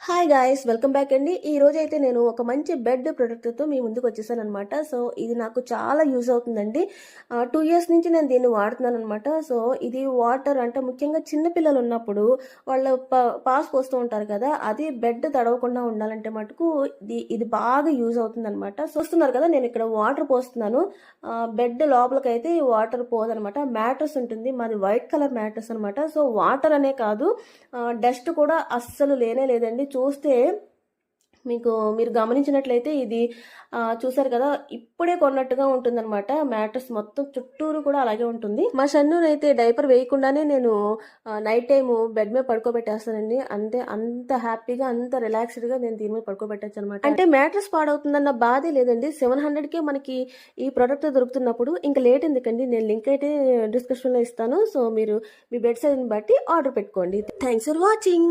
Hi guys, welcome back అండి. ఈ రోజు అయితే నేను ఒక మంచి బెడ్ ప్రొడక్ట్తో మీ ముందుకు వచ్చేసాను అనమాట. సో ఇది నాకు చాలా యూజ్ అవుతుందండి. 2 ఇయర్స్ నుంచి నేను దీన్ని వాడుతున్నాను అనమాట. సో ఇది వాటర్ అంటే ముఖ్యంగా చిన్నపిల్లలు ఉన్నప్పుడు వాళ్ళు పాస్ పోస్తూ ఉంటారు కదా, అది బెడ్ తడవకుండా ఉండాలంటే మటుకు ఇది బాగా యూజ్ అవుతుంది అనమాట. చూస్తున్నారు కదా, నేను ఇక్కడ వాటర్ పోస్తున్నాను. బెడ్ లోపలికైతే ఈ వాటర్ పోదనమాట. మ్యాట్రస్ ఉంటుంది, మాది వైట్ కలర్ మ్యాట్రస్ అనమాట. సో వాటర్ అనే కాదు, డస్ట్ కూడా అస్సలు లేనే లేదండి. చూస్తే మీరు గమనించినట్లయితే ఇది చూసారు కదా, ఇప్పుడే కొన్నట్టుగా ఉంటుందన్నమాట. మ్యాట్రస్ మొత్తం చుట్టూరు కూడా అలాగే ఉంటుంది. మా షన్నునైతే డైపర్ వేయకుండానే నేను నైట్ టైం బెడ్ మీద పడుకోబెట్టేస్తానండి. అంత హ్యాపీగా, అంత రిలాక్స్డ్గా నేను దీని మీద పడుకోబెట్టచ్చు అనమాట. అంటే మ్యాట్రస్ పాడవుతుందన్న బాధే లేదండి. 700కే మనకి ఈ ప్రోడక్ట్ దొరుకుతున్నప్పుడు ఇంకా లేట్ ఎందుకండి, నేను లింక్ అయితే డిస్క్రిప్షన్లో ఇస్తాను. సో మీరు మీ బెడ్ సైజ్ని బట్టి ఆర్డర్ పెట్టుకోండి. Thanks for watching.